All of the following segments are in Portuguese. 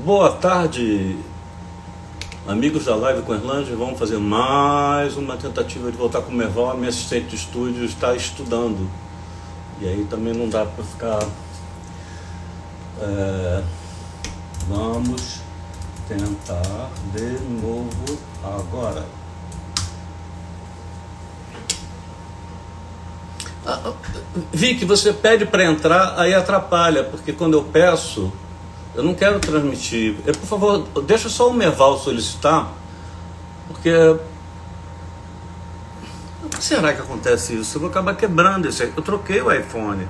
Boa tarde, amigos da Live com Erlândia. Vamos fazer mais uma tentativa de voltar com o Merval. A minha assistente de estúdio está estudando. E aí também não dá para ficar... Vamos tentar de novo agora. Vi que você pede para entrar, aí atrapalha, porque quando eu peço... Eu não quero transmitir. Por favor, deixa só o Merval solicitar, porque... Por que será que acontece isso? Eu vou acabar quebrando isso aí. Eu troquei o iPhone.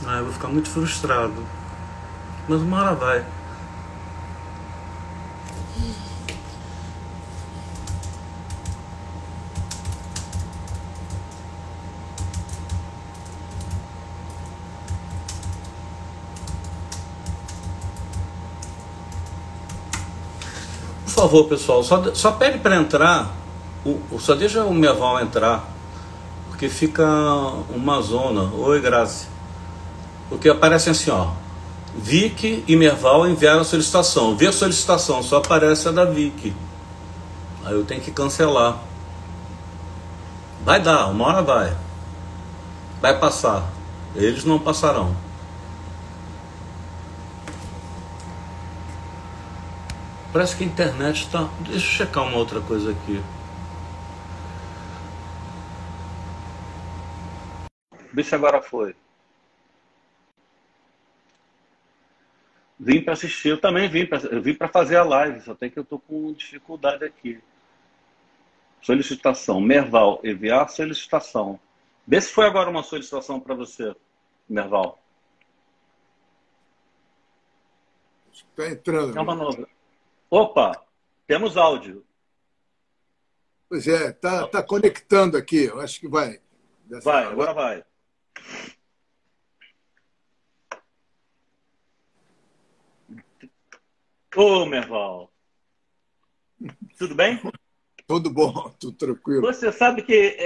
Eu vou ficar muito frustrado. Mas uma hora vai. Por favor, pessoal, só pede para entrar, só deixa o Merval entrar, porque fica uma zona. Oi, Grazi. Porque aparecem assim, ó, Vicky e Merval enviaram a solicitação. Vê a solicitação, só aparece a da Vicky. Aí eu tenho que cancelar. Vai dar, uma hora vai. Vai passar. Eles não passarão. Parece que a internet está... Deixa eu checar uma outra coisa aqui. Vê se agora foi. Vim para assistir, eu também vim para fazer a live, só tem que eu estou com dificuldade aqui. Solicitação, Merval, enviar solicitação. Vê se foi agora uma solicitação para você, Merval. Está entrando. É uma nova. Opa, temos áudio. Pois é, tá conectando aqui. Eu acho que vai. Vai, agora vai. Ô, Merval. Tudo bem? Tudo bom, tudo tranquilo. Você sabe que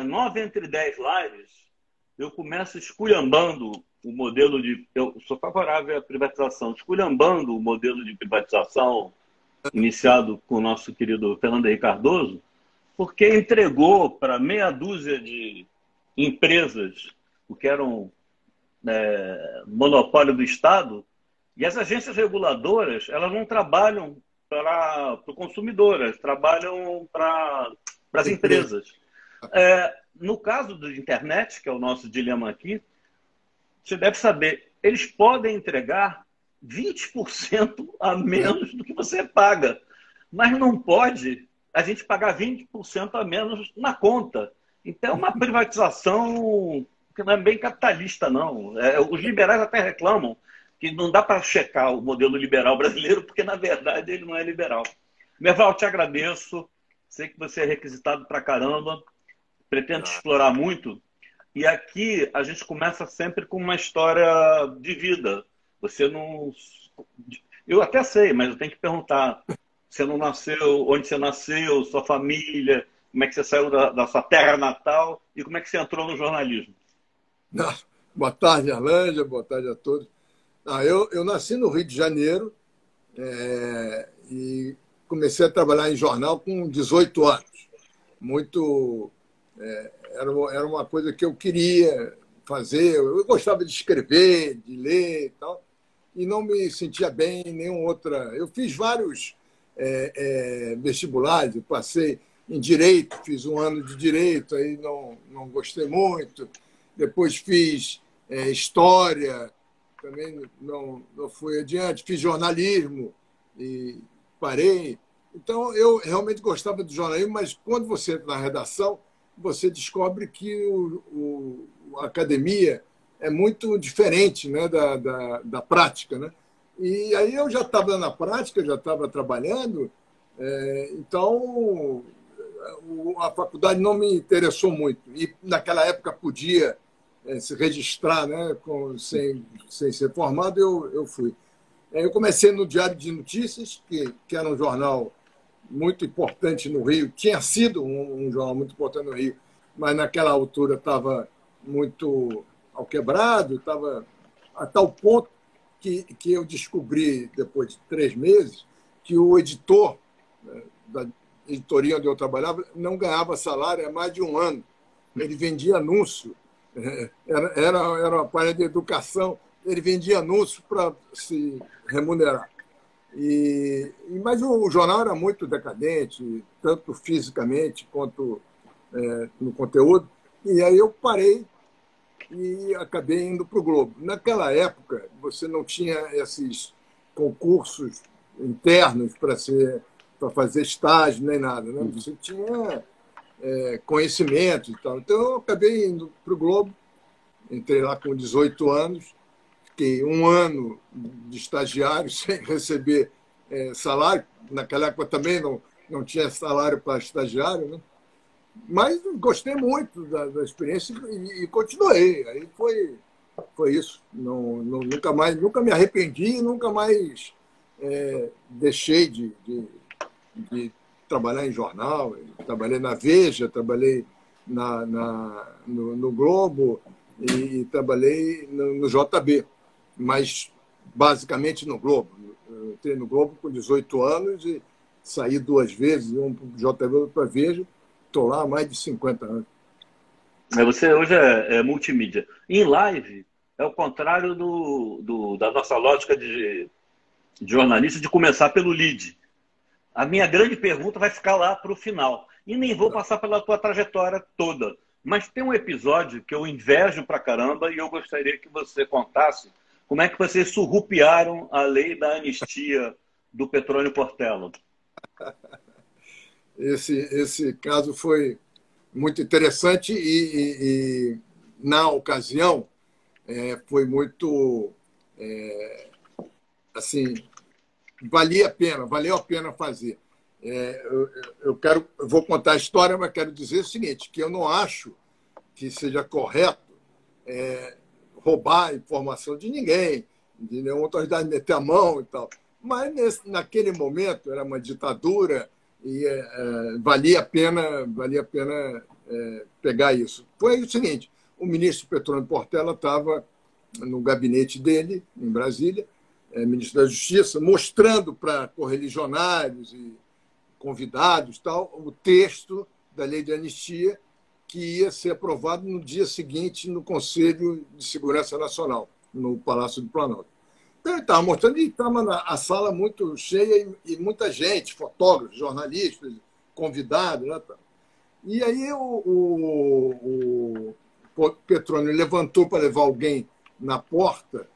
9 entre 10 lives eu começo esculhambando o modelo de... Eu sou favorável à privatização. Esculhambando o modelo de privatização iniciado com o nosso querido Fernando Henrique Cardoso, porque entregou para meia dúzia de empresas o que era um monopólio do Estado, e as agências reguladoras elas não trabalham para o consumidor, elas trabalham para as empresas. No caso da internet, que é o nosso dilema aqui, você deve saber, eles podem entregar 20% a menos do que você paga. Mas não pode a gente pagar 20% a menos na conta. Então é uma privatização que não é bem capitalista, não. Os liberais até reclamam que não dá para checar o modelo liberal brasileiro, porque na verdade ele não é liberal. Merval, te agradeço. Sei que você é requisitado pra caramba. Pretendo te explorar muito. E aqui a gente começa sempre com uma história de vida. Você não... Eu até sei, mas eu tenho que perguntar. Você não nasceu, onde você nasceu, sua família, como é que você saiu da sua terra natal e como é que você entrou no jornalismo? Boa tarde, Erlândia, boa tarde a todos. Eu nasci no Rio de Janeiro e comecei a trabalhar em jornal com 18 anos. Era uma coisa que eu queria fazer. Eu gostava de escrever, de ler e tal, e não me sentia bem em nenhuma outra. Eu fiz vários vestibulares, eu passei em Direito, fiz um ano de Direito, aí não gostei muito. Depois fiz História, também não fui adiante. Fiz jornalismo e parei. Então, eu realmente gostava do jornalismo, mas quando você entra na redação, você descobre que a academia é muito diferente, né, da prática, né? E aí eu já estava na prática, já estava trabalhando, então a faculdade não me interessou muito. E naquela época podia se registrar, né, sem ser formado, eu fui. Eu comecei no Diário de Notícias, que era um jornal muito importante no Rio, tinha sido um jornal muito importante no Rio, mas naquela altura estava muito ao quebrado, estava a tal ponto que eu descobri, depois de 3 meses, que o editor, né, da editoria onde eu trabalhava não ganhava salário há mais de um ano. Ele vendia anúncio, era uma área de educação, ele vendia anúncio para se remunerar. Mas o jornal era muito decadente, tanto fisicamente quanto no conteúdo, e aí eu parei e acabei indo para o Globo. Naquela época, você não tinha esses concursos internos para fazer estágio nem nada, né? Você tinha conhecimento e tal. Então, eu acabei indo para o Globo, entrei lá com 18 anos, fiquei um ano de estagiário sem receber salário. Naquela época também não tinha salário para estagiário, né? Mas gostei muito da experiência e continuei. Aí foi isso. Nunca me arrependi, nunca mais deixei de trabalhar em jornal. Trabalhei na Veja, trabalhei no Globo e trabalhei no JB, mas basicamente no Globo. Eu entrei no Globo com 18 anos e saí 2 vezes, um para o JB e outro para a Veja. Estou lá há mais de 50 anos. Você hoje é multimídia. Em live, é o contrário da nossa lógica de jornalista de começar pelo lead. A minha grande pergunta vai ficar lá para o final. E nem vou passar pela tua trajetória toda. Mas tem um episódio que eu invejo pra caramba e eu gostaria que você contasse como é que vocês surrupiaram a lei da anistia do Petrônio Portela. Esse caso foi muito interessante e na ocasião, foi muito assim, valeu a pena fazer. Eu vou contar a história, mas quero dizer o seguinte, que eu não acho que seja correto roubar a informação de ninguém, de nenhuma autoridade meter a mão e tal. Mas naquele momento era uma ditadura e valia a pena pegar isso. Foi o seguinte, o ministro Petrônio Portela estava no gabinete dele, em Brasília, ministro da Justiça, mostrando para correligionários e convidados tal, o texto da lei de anistia que ia ser aprovado no dia seguinte no Conselho de Segurança Nacional, no Palácio do Planalto. Então, ele estava mostrando e estava a sala muito cheia e muita gente, fotógrafos, jornalistas, convidados. Né? E aí o Petrônio levantou para levar alguém na porta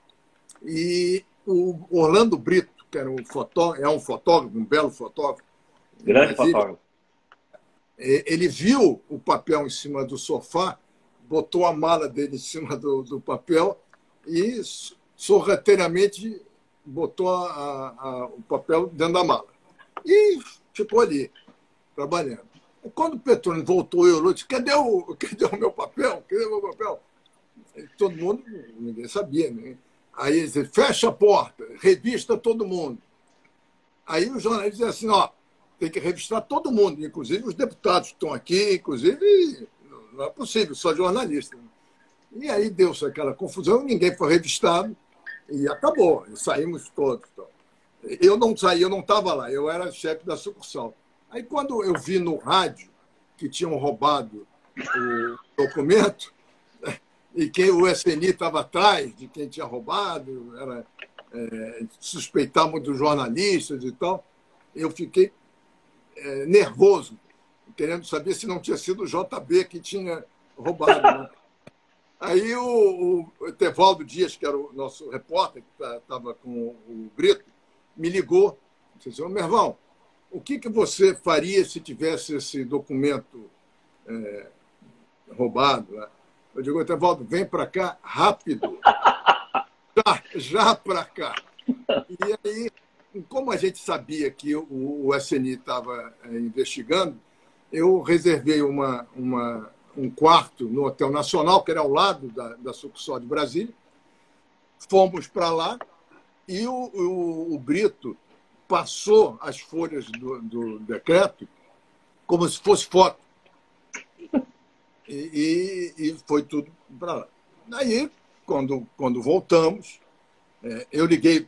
e o Orlando Brito, que era um fotógrafo, um belo fotógrafo, grande fotógrafo, ele viu o papel em cima do sofá, botou a mala dele em cima do papel e sorrateiramente botou o papel dentro da mala. E ficou ali, trabalhando. E quando o Petrônio voltou, eu disse, cadê o meu papel? Cadê o meu papel? E todo mundo, ninguém sabia. Né? Aí ele disse, fecha a porta, revista todo mundo. Aí os jornalistas diziam assim, ó, tem que revistar todo mundo, inclusive os deputados que estão aqui, inclusive, não é possível, só jornalista. E aí deu-se aquela confusão, ninguém foi revistado e acabou, e saímos todos. Eu não saí, eu não estava lá, eu era chefe da sucursal. Aí quando eu vi no rádio que tinham roubado o documento e que o SNI estava atrás de quem tinha roubado, suspeitavam dos jornalistas e tal, eu fiquei nervoso, querendo saber se não tinha sido o JB que tinha roubado. Né? Aí o Etevaldo Dias, que era o nosso repórter, que estava com o Brito, me ligou e disse, Mervão, o que você faria se tivesse esse documento roubado? Né? Eu digo, Etevaldo, vem para cá rápido. Já para cá. E aí, como a gente sabia que o SNI estava investigando, eu reservei um quarto no Hotel Nacional, que era ao lado da sucursal de Brasília. Fomos para lá e o Brito passou as folhas do decreto como se fosse foto. E foi tudo para lá. Aí quando voltamos, eu liguei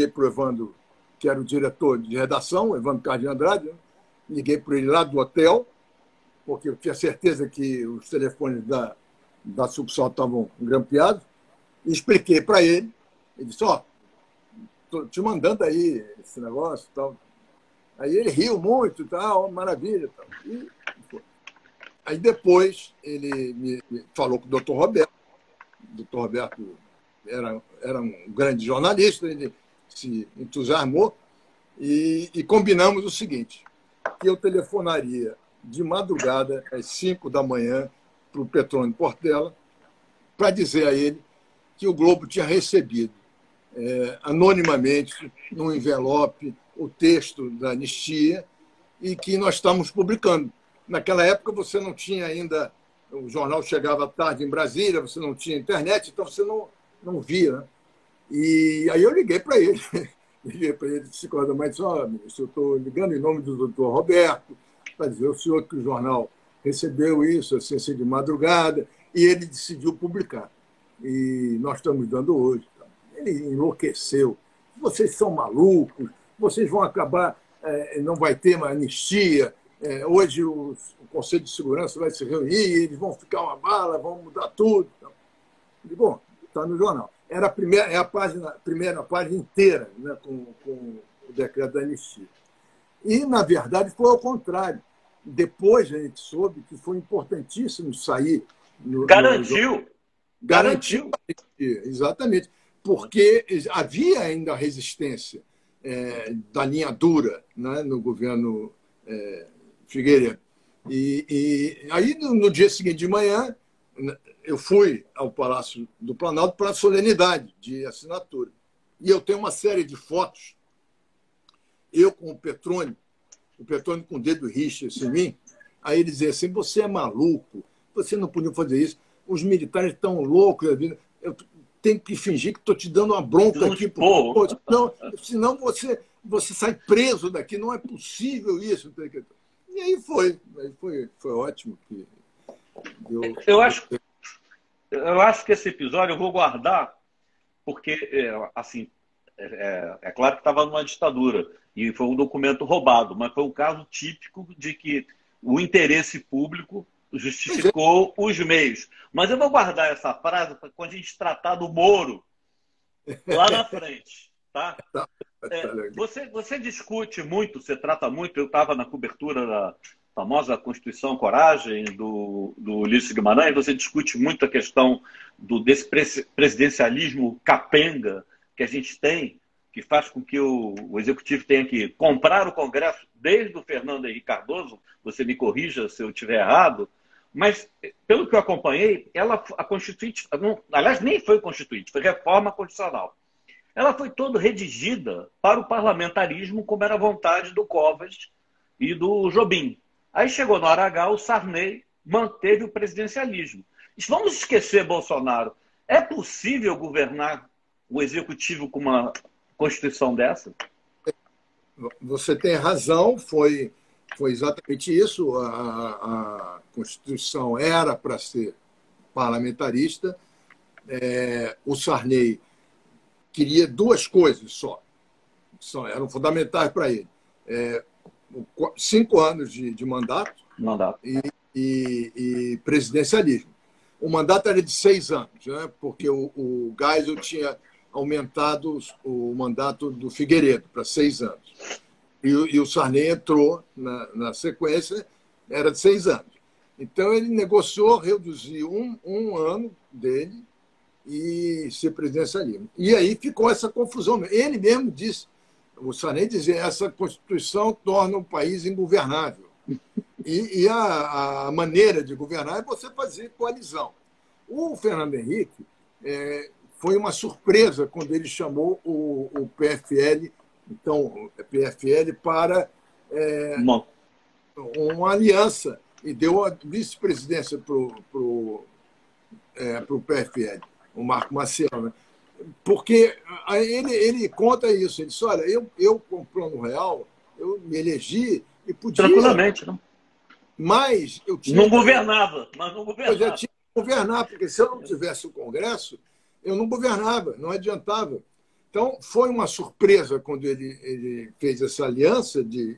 para o Evandro, que era o diretor de redação, o Evandro Carlos de Andrade, né? Liguei para ele lá do hotel, porque eu tinha certeza que os telefones da Subsol estavam grampeados, e expliquei para ele. Ele disse, estou te mandando aí esse negócio e tal. Aí ele riu muito, tal, maravilha. Tal. E foi. Aí depois ele me falou com o doutor Roberto. O doutor Roberto era um grande jornalista, ele se entusiasmou e combinamos o seguinte, que eu telefonaria de madrugada, às 5 da manhã, para o Petrônio Portela, para dizer a ele que o Globo tinha recebido anonimamente, num envelope, o texto da anistia e que nós estamos publicando. Naquela época você não tinha ainda, o jornal chegava tarde em Brasília, você não tinha internet, então você não via. Né? E aí eu liguei para ele, disse, ministro, eu estou ligando em nome do doutor Roberto, para dizer ao senhor que o jornal recebeu isso, assim de madrugada, e ele decidiu publicar. E nós estamos dando hoje. Ele enlouqueceu. Vocês são malucos, vocês vão acabar, não vai ter uma anistia, hoje o Conselho de Segurança vai se reunir, eles vão ficar uma bala, vão mudar tudo. E, bom, está no jornal. Era a primeira página inteira, né, com o decreto da anistia. E, na verdade, foi ao contrário. Depois a gente soube que foi importantíssimo sair. Garantiu. Exatamente. Porque havia ainda resistência da linha dura, né, no governo Figueiredo. E aí, no dia seguinte de manhã, eu fui ao Palácio do Planalto para a solenidade de assinatura. E eu tenho uma série de fotos, eu com o Petrônio com o dedo rixa em mim, aí ele dizia assim, você é maluco, você não podia fazer isso, os militares estão loucos, eu tenho que fingir que estou te dando uma bronca aqui, senão você sai preso daqui, não é possível isso. E aí foi ótimo. Eu acho que esse episódio eu vou guardar, porque, assim, é claro que estava numa ditadura e foi um documento roubado, mas foi um caso típico de que o interesse público justificou os meios. Mas eu vou guardar essa frase para quando a gente tratar do Moro lá na frente. Tá? Você discute muito, você trata muito, eu estava na cobertura da famosa Constituição Coragem, do Ulisses Guimarães, você discute muito a questão desse presidencialismo capenga que a gente tem, que faz com que o Executivo tenha que comprar o Congresso desde o Fernando Henrique Cardoso, você me corrija se eu estiver errado, mas, pelo que eu acompanhei, a Constituinte, aliás, nem foi Constituinte, foi reforma constitucional. Ela foi toda redigida para o parlamentarismo, como era a vontade do Covas e do Jobim. Aí chegou na hora H, o Sarney manteve o presidencialismo. Vamos esquecer Bolsonaro. É possível governar o Executivo com uma Constituição dessa? Você tem razão, foi exatamente isso. A Constituição era para ser parlamentarista. O Sarney queria duas coisas só eram fundamentais para ele. 5 anos de mandato e presidencialismo. O mandato era de 6 anos, né? Porque o Geisel tinha aumentado o mandato do Figueiredo para 6 anos. E o Sarney entrou na sequência, era de 6 anos. Então, ele negociou reduzir um ano dele e ser presidencialismo. E aí ficou essa confusão. Ele mesmo disse, o Sarney dizia, essa Constituição torna o país ingovernável. E a maneira de governar é você fazer coalizão. O Fernando Henrique foi uma surpresa quando ele chamou o PFL, então, PFL para uma aliança e deu a vice-presidência para o PFL, o Marco Maciel, né? Porque ele conta isso, ele disse, olha, eu com o Plano Real, eu me elegi e podia... Tranquilamente, não? Mas eu tinha... Não governava, mas não governava. Eu já tinha que governar, porque se eu não tivesse o Congresso, eu não governava, não adiantava. Então, foi uma surpresa quando ele fez essa aliança de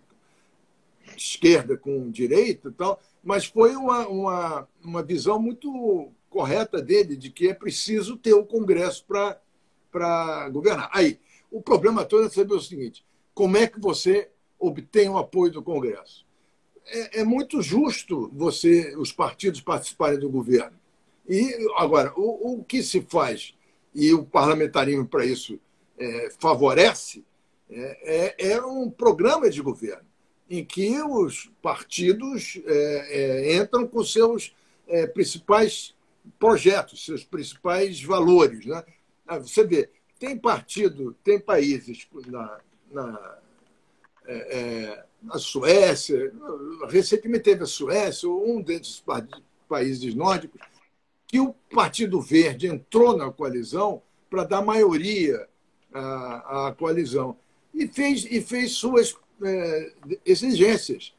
esquerda com direita e tal, mas foi uma visão muito correta dele, de que é preciso ter o Congresso para governar. Aí, o problema todo é saber o seguinte: como é que você obtém o apoio do Congresso? É muito justo os partidos participarem do governo. E, agora, o que se faz, e o parlamentarismo para isso favorece, é um programa de governo, em que os partidos entram com seus principais projetos, seus principais valores. Né? Você vê, tem países na Suécia, recentemente teve a Suécia, um desses países nórdicos, que o Partido Verde entrou na coalizão para dar maioria à coalizão e fez suas exigências.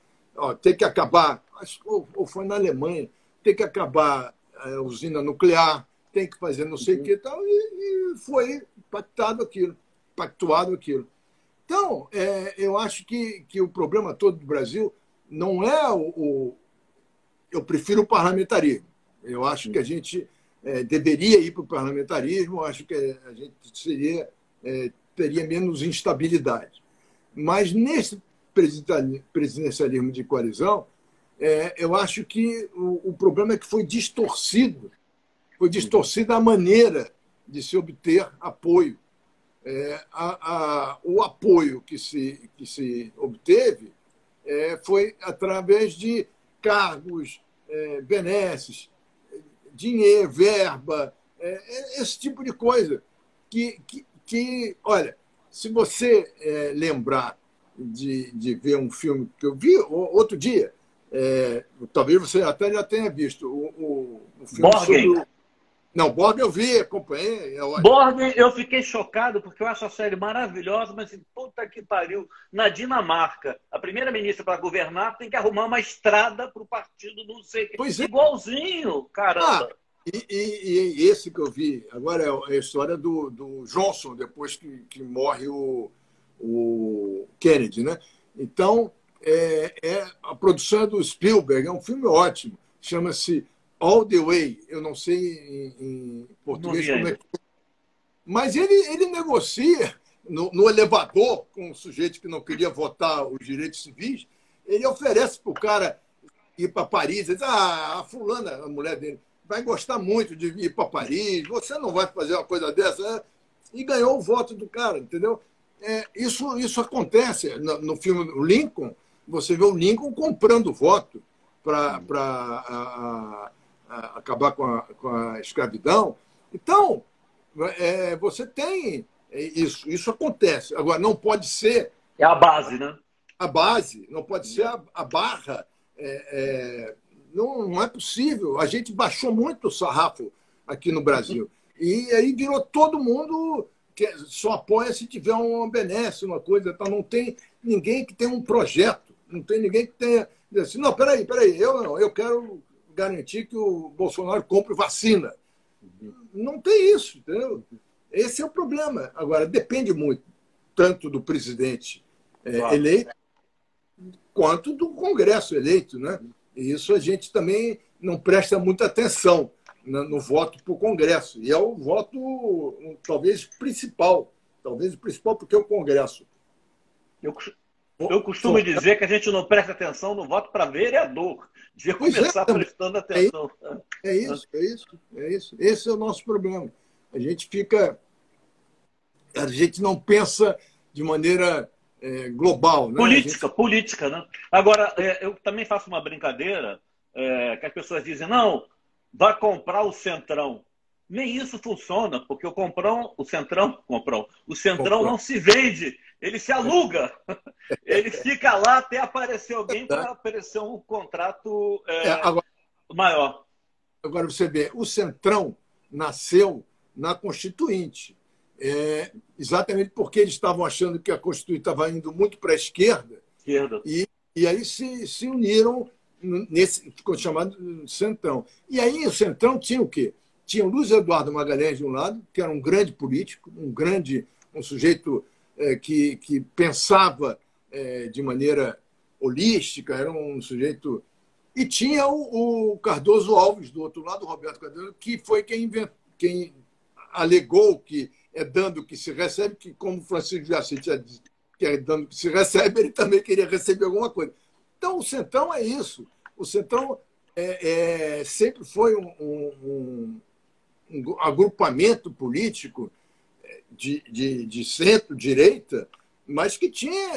Tem que acabar, ou foi na Alemanha, tem que acabar a usina nuclear, tem que fazer não sei o que e tal, e foi pactuado aquilo. Então, eu acho que o problema todo do Brasil não é eu prefiro o parlamentarismo. Eu acho que a gente deveria ir para o parlamentarismo, eu acho que a gente teria menos instabilidade. Mas nesse presidencialismo de coalizão, eu acho que o problema é que foi distorcida a maneira de se obter apoio. O apoio que se obteve foi através de cargos, benesses, dinheiro, verba, esse tipo de coisa. Que olha, se você lembrar de ver um filme que eu vi outro dia, talvez você até já tenha visto, o filme Borgen. sobre Não, Borgen eu vi, acompanhei. Borgen, eu fiquei chocado porque eu acho a série maravilhosa, mas puta que pariu. Na Dinamarca, a primeira-ministra para governar tem que arrumar uma estrada para o partido, não sei o que. Pois é. Igualzinho, caramba. E esse que eu vi, agora é a história do Johnson, depois que morre o Kennedy, né? Então, a produção é do Spielberg, é um filme ótimo, chama-se All the Way. Eu não sei em português como é que... Mas ele negocia no elevador com um sujeito que não queria votar os direitos civis, ele oferece para o cara ir para Paris, ele diz, a fulana, a mulher dele, vai gostar muito de ir para Paris, você não vai fazer uma coisa dessa, e ganhou o voto do cara, entendeu? Isso acontece no filme Lincoln, você vê o Lincoln comprando voto para acabar com a escravidão. Então, você tem isso acontece. Agora, não pode ser... É a base, né? A base, não pode ser a barra. Não é possível. A gente baixou muito o sarrafo aqui no Brasil. E aí virou todo mundo que só apoia se tiver uma benesse, uma coisa. Então não tem ninguém que tenha um projeto. Não tem ninguém que tenha... Assim, não, peraí, eu quero garantir que o Bolsonaro compre vacina. Não tem isso, entendeu? Esse é o problema. Agora, depende muito, tanto do presidente eleito, quanto do Congresso eleito, né? E isso a gente também não presta muita atenção no voto para o Congresso. E é o voto, talvez, principal. Talvez o principal, porque é o Congresso. Eu costumo dizer que a gente não presta atenção no voto para vereador. Devia começar prestando atenção. É isso. Esse é o nosso problema. A gente não pensa de maneira global. Né? Política, né? Agora, eu também faço uma brincadeira que as pessoas dizem, não, vai comprar o Centrão. Nem isso funciona, porque o Centrão não se vende, ele se aluga. Ele fica lá até aparecer alguém para aparecer um contrato maior. Agora, você vê, o Centrão nasceu na Constituinte, exatamente porque eles estavam achando que a Constituinte estava indo muito para a esquerda. E aí se uniram, ficou chamado Centrão. E aí o Centrão tinha o quê? tinha o Luiz Eduardo Magalhães de um lado, que era um grande político, um sujeito que pensava de maneira holística, era um sujeito. E tinha o Cardoso Alves do outro lado, o Roberto Cardoso, que foi quem alegou que é dando que se recebe, que como o Francisco Jaci tinha dito que é dando que se recebe, ele também queria receber alguma coisa. Então, o Centrão é isso. O Centrão sempre foi um agrupamento político de centro-direita, mas que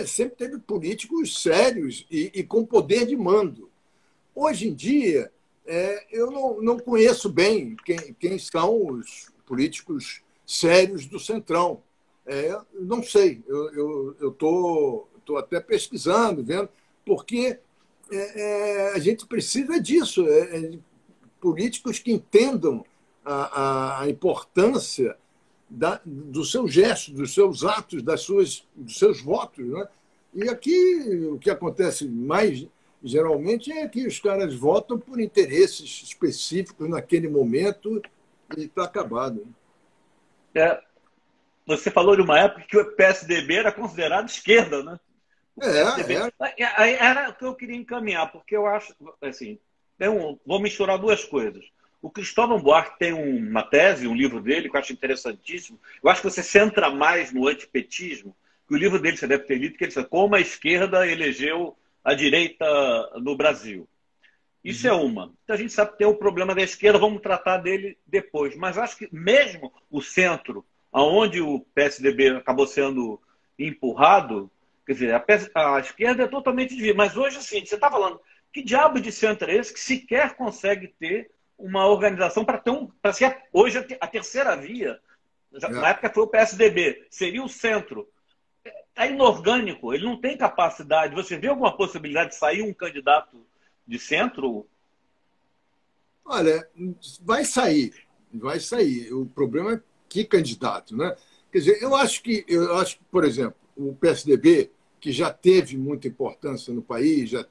sempre teve políticos sérios e com poder de mando. Hoje em dia, eu não conheço bem quem são os políticos sérios do Centrão. Não sei, eu estou até pesquisando, vendo, porque a gente precisa disso, de políticos que entendam a importância dos seus gestos, dos seus atos, dos seus votos. Né? E aqui o que acontece mais geralmente é que os caras votam por interesses específicos naquele momento e está acabado. Você falou de uma época que o PSDB era considerado esquerda, né? Era o que eu queria encaminhar, porque eu acho, assim, vou misturar duas coisas. O Cristóvão Buarque tem uma tese, um livro dele, que eu acho interessantíssimo. Eu acho que você centra mais no antipetismo, que o livro dele você deve ter lido, que ele diz como a esquerda elegeu a direita no Brasil. Isso é uma. Então a gente sabe que tem o problema da esquerda, vamos tratar dele depois. Mas acho que mesmo o centro, aonde o PSDB acabou sendo empurrado, quer dizer, a esquerda é totalmente dividida. Mas hoje, assim, você está falando, que diabo de centro é esse que sequer consegue ter uma organização para ser hoje a terceira via? Na época foi o PSDB, seria o centro. É inorgânico, ele não tem capacidade. Você vê alguma possibilidade de sair um candidato de centro? Olha, vai sair. O problema é que candidato, né? Quer dizer, eu acho que, por exemplo, o PSDB, que já teve muita importância no país, já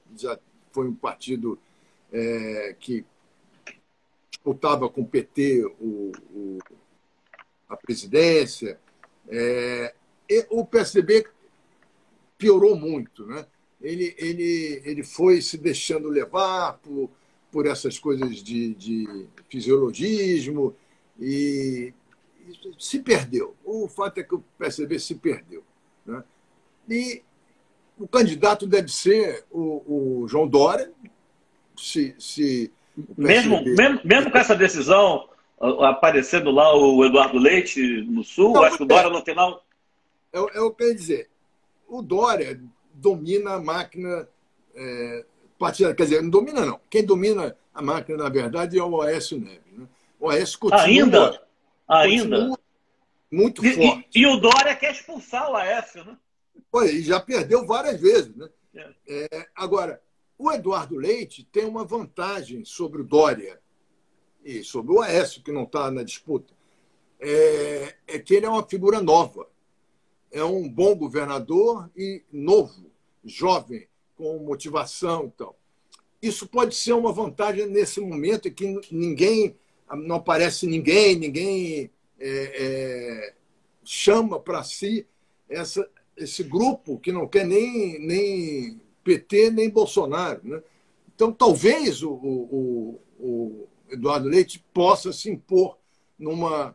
foi um partido que disputava com o PT a presidência. O PSDB piorou muito, né? Ele foi se deixando levar por essas coisas de fisiologismo e se perdeu. O fato é que o PSDB se perdeu, né? E o candidato deve ser o João Dória, se o PSDB... mesmo com essa decisão aparecendo lá o Eduardo Leite no Sul, não, acho que o Dória no final... Eu quero dizer, o Dória domina a máquina partidária. Quer dizer, não domina, não. Quem domina a máquina, na verdade, é o Aécio Neves. Né? O Aécio continua muito forte. E o Dória quer expulsar o Aécio, né? E já perdeu várias vezes. Né? Agora, o Eduardo Leite tem uma vantagem sobre o Dória e sobre o Aécio, que não está na disputa. É que ele é uma figura nova. É um bom governador e novo, jovem, com motivação e tal. Isso pode ser uma vantagem nesse momento em que não aparece ninguém chama para si esse grupo que não quer nem PT nem Bolsonaro. Né? Então, talvez o Eduardo Leite possa se impor numa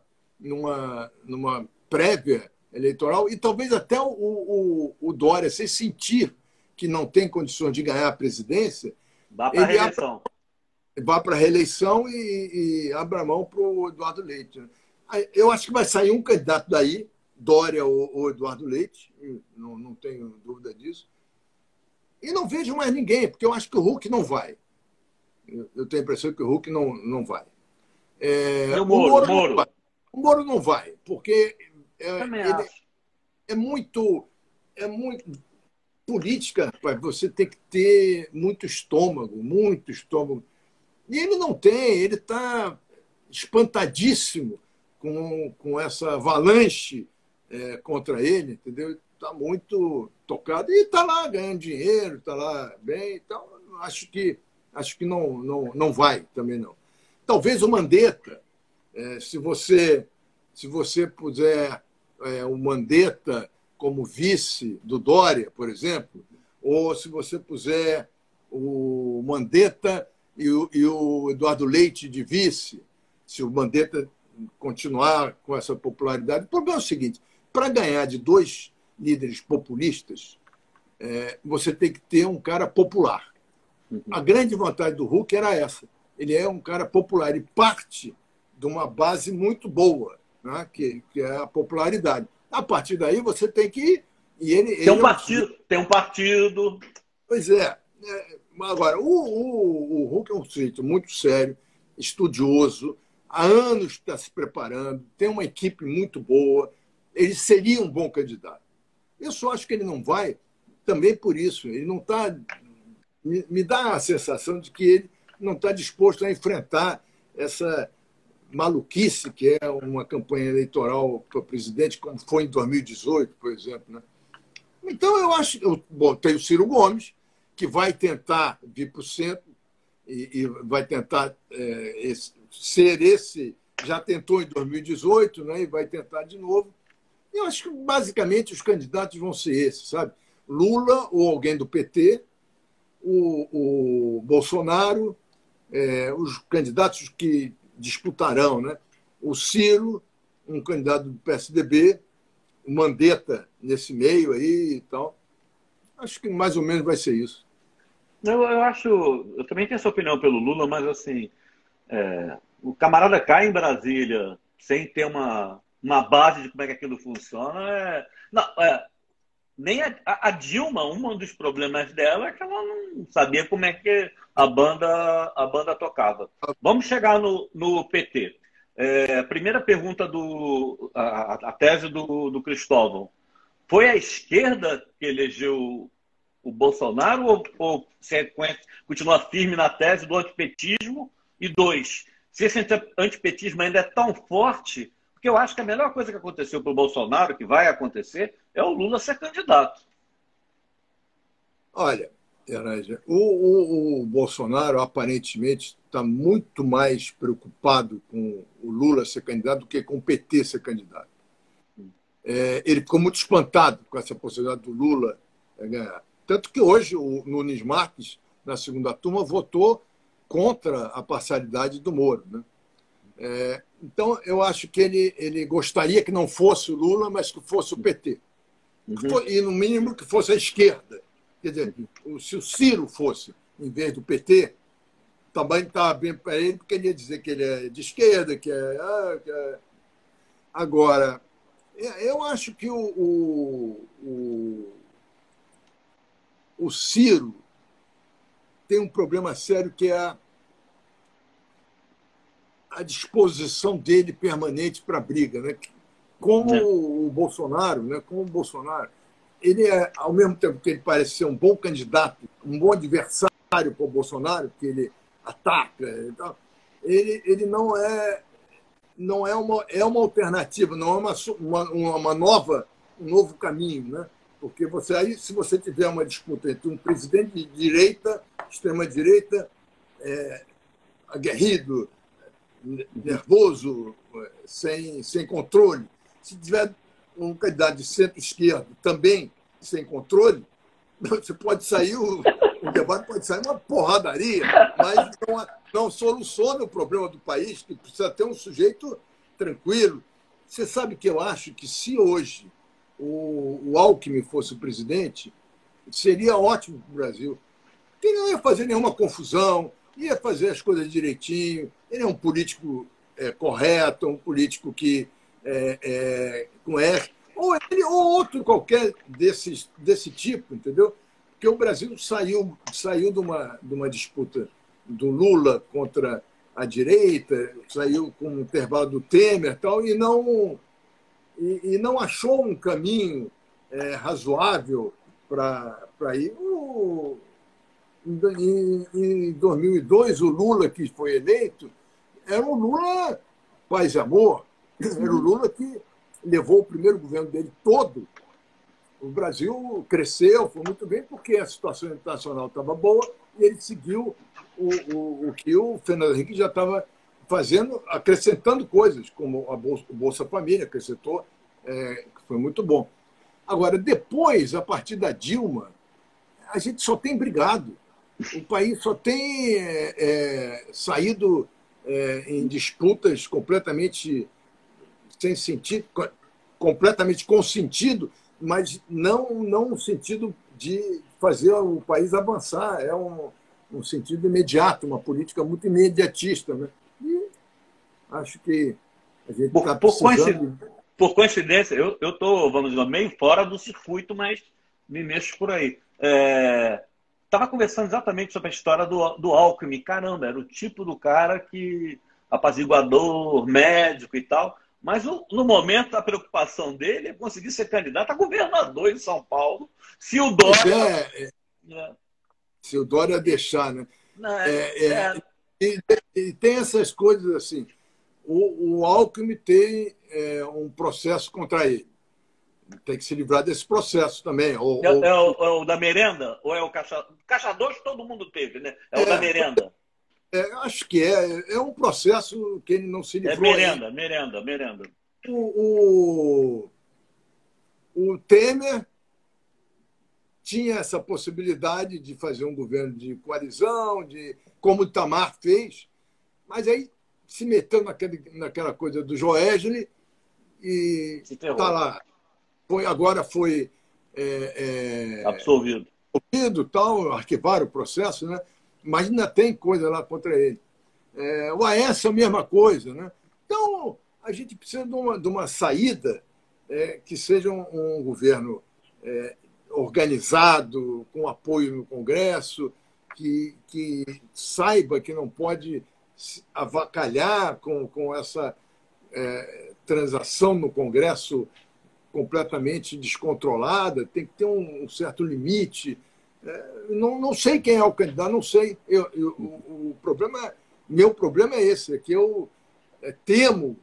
prévia eleitoral e talvez até o Dória, se sentir que não tem condições de ganhar a presidência, vá para a reeleição. Vá para a reeleição e abra mão para o Eduardo Leite. Eu acho que vai sair um candidato daí, Dória ou Eduardo Leite, não tenho dúvida disso. E não vejo mais ninguém, porque eu acho que o Huck não vai. Eu tenho a impressão que o Huck não vai. O Moro não vai. O Moro não vai, porque é muito política, rapaz. Você tem que ter muito estômago. E ele não tem, ele está espantadíssimo com essa avalanche contra ele, entendeu? Está muito tocado e está lá ganhando dinheiro, está lá bem. Então, acho que não vai também não. Talvez o Mandetta Se você puser o Mandetta como vice do Dória, por exemplo, ou se você puser o Mandetta e o Eduardo Leite de vice, se o Mandetta continuar com essa popularidade. O problema é o seguinte: para ganhar de dois líderes populistas, você tem que ter um cara popular. A grande vantagem do Huck era essa. Ele é um cara popular e parte de uma base muito boa, né? que é a popularidade. A partir daí, você tem que ir. E tem um partido. Tem um partido. Pois é. Agora, o Huck é um sujeito muito sério, estudioso, há anos está se preparando, tem uma equipe muito boa, ele seria um bom candidato. Eu só acho que ele não vai, também por isso. Ele não está. Me dá a sensação de que ele não está disposto a enfrentar essa maluquice que é uma campanha eleitoral para presidente, como foi em 2018, por exemplo. Né? Então, eu acho. Bom, tem o Ciro Gomes, que vai tentar vir para o centro e vai tentar ser esse. Já tentou em 2018, né, e vai tentar de novo. Eu acho que, basicamente, os candidatos vão ser esses, sabe? Lula ou alguém do PT, o Bolsonaro, os candidatos que disputarão, né? O Ciro, um candidato do PSDB, o Mandetta nesse meio aí e tal. Acho que mais ou menos vai ser isso. Eu também tenho essa opinião pelo Lula, mas assim, o camarada cai em Brasília sem ter uma base de como é que aquilo funciona. Não, nem a Dilma, um dos problemas dela é que ela não sabia como é que a banda tocava. Vamos chegar no PT. Primeira pergunta a tese do Cristóvão. Foi a esquerda que elegeu o Bolsonaro ou você continua firme na tese do antipetismo? E dois, se esse antipetismo ainda é tão forte, porque eu acho que a melhor coisa que aconteceu para o Bolsonaro, que vai acontecer, é o Lula ser candidato. Olha, Eranja, o Bolsonaro aparentemente está muito mais preocupado com o Lula ser candidato do que com o PT ser candidato. Ele ficou muito espantado com essa possibilidade do Lula ganhar. Tanto que hoje o Nunes Marques, na segunda turma, votou contra a parcialidade do Moro. Né? Então, eu acho que ele gostaria que não fosse o Lula, mas que fosse o PT. E, no mínimo, que fosse a esquerda. Quer dizer, se o Ciro fosse, em vez do PT, também estava bem para ele, porque ele ia dizer que ele é de esquerda, que é... Agora, eu acho que o Ciro tem um problema sério, que é a disposição dele permanente para a briga. Né? Como o Bolsonaro, ele ao mesmo tempo que ele parece ser um bom candidato, um bom adversário para o Bolsonaro, que ele ataca e tal, ele não é uma alternativa, não é uma um novo caminho, né? Porque se você tiver uma disputa entre um presidente de direita, extrema-direita, aguerrido, nervoso, sem controle, se tiver um candidato de centro-esquerda também sem controle, você pode sair, o debate pode sair uma porradaria, mas não soluciona o problema do país, que precisa ter um sujeito tranquilo. Você sabe que eu acho que, se hoje o Alckmin fosse o presidente, seria ótimo para o Brasil. Porque ele não ia fazer nenhuma confusão, ia fazer as coisas direitinho. Ele é um político correto, um político que com ou ele ou outro qualquer desse tipo, entendeu? Porque o Brasil saiu de uma disputa do Lula contra a direita, saiu com o intervalo do Temer tal, e não achou um caminho razoável para ir. Em 2002, o Lula que foi eleito era um Lula paz e amor, era o Lula que levou o primeiro governo dele todo. O Brasil cresceu, foi muito bem, porque a situação internacional estava boa e ele seguiu o que o Fernando Henrique já estava acrescentando coisas, como a Bolsa Família acrescentou, que foi muito bom. Agora, depois, a partir da Dilma, a gente só tem brigado. O país só tem saído em disputas completamente sem sentido, completamente com sentido, mas não no sentido de fazer o país avançar. É um sentido imediato, uma política muito imediatista. Né? E acho que a gente está precisando... Por coincidência, eu estou, vamos dizer, meio fora do circuito, mas me mexo por aí. Estava conversando exatamente sobre a história do Alckmin. Caramba, era o tipo do cara que apaziguador, médico e tal. Mas no momento a preocupação dele é conseguir ser candidato a governador em São Paulo. Se o Dória. Se o Dória deixar, né? E tem essas coisas assim. O Alckmin tem um processo contra ele. Tem que se livrar desse processo também. É o da merenda? Ou é o caçador? Caçador todo mundo teve, né? É o da merenda. Acho que é um processo que ele não se livrou. Merenda. O Temer tinha essa possibilidade de fazer um governo de coalizão, como o Itamar fez, mas aí se meteu naquela coisa do Joesley e está lá. Agora foi absolvido, tal, arquivaram o processo, né? Mas ainda tem coisa lá contra ele. O Aécio é a mesma coisa. Né? Então, a gente precisa de uma saída que seja um governo organizado, com apoio no Congresso, que saiba que não pode avacalhar com essa transação no Congresso completamente descontrolada, tem que ter um certo limite. Não sei quem é o candidato, não sei. Meu problema é esse, é que eu temo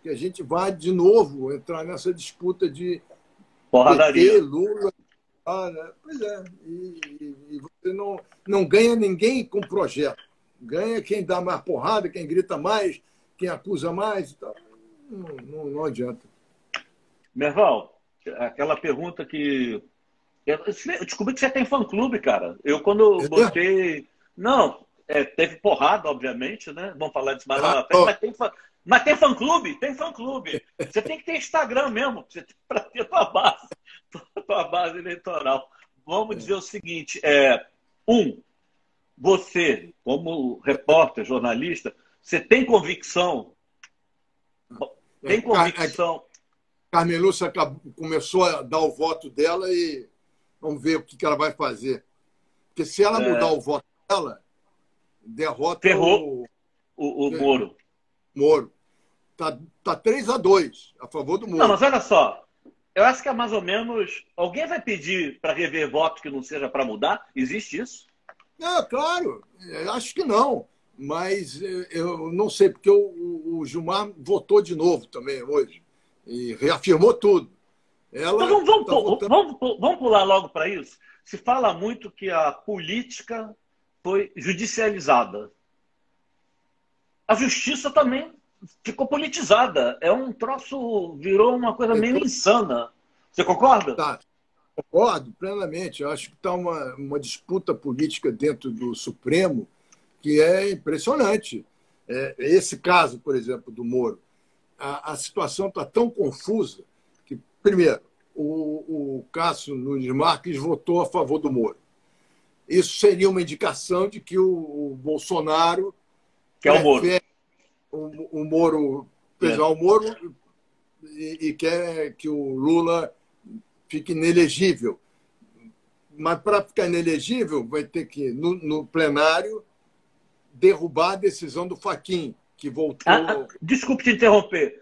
que a gente vá de novo entrar nessa disputa de PT, Lula. Né? Pois é. E você não ganha ninguém com projeto. Ganha quem dá mais porrada, quem grita mais, quem acusa mais. E tal. Não adianta. Merval, aquela pergunta que... Eu descobri que você tem fã-clube, cara. Eu, quando botei... Não, teve porrada, obviamente, né? Vamos falar disso mais lá na frente, mas tem fã-clube? Tem fã-clube. Você tem que ter Instagram mesmo, para ter tua base eleitoral. Vamos dizer o seguinte, você, como repórter, jornalista, você tem convicção? Tem convicção... Carmelúcia começou a dar o voto dela e vamos ver o que ela vai fazer. Porque se ela mudar o voto dela, derrota o Moro. Moro. Tá 3-2 a favor do Moro. Não, mas olha só. Eu acho que é mais ou menos... Alguém vai pedir para rever voto que não seja para mudar? Existe isso? Claro. Eu acho que não. Mas eu não sei, porque o Gilmar votou de novo também hoje. E reafirmou tudo. Então vamos pular logo para isso. Se fala muito que a política foi judicializada. A justiça também ficou politizada. É um troço, virou uma coisa meio insana. Você concorda? Tá. Concordo plenamente. Eu acho que está uma disputa política dentro do Supremo que é impressionante. Esse caso, por exemplo, do Moro, a situação está tão confusa que, primeiro, o Cássio Nunes Marques votou a favor do Moro. Isso seria uma indicação de que o Bolsonaro quer o Moro. O Moro, pesar o Moro e quer que o Lula fique inelegível. Mas para ficar inelegível, vai ter que, no plenário, derrubar a decisão do Fachin, que voltou... Desculpe te interromper.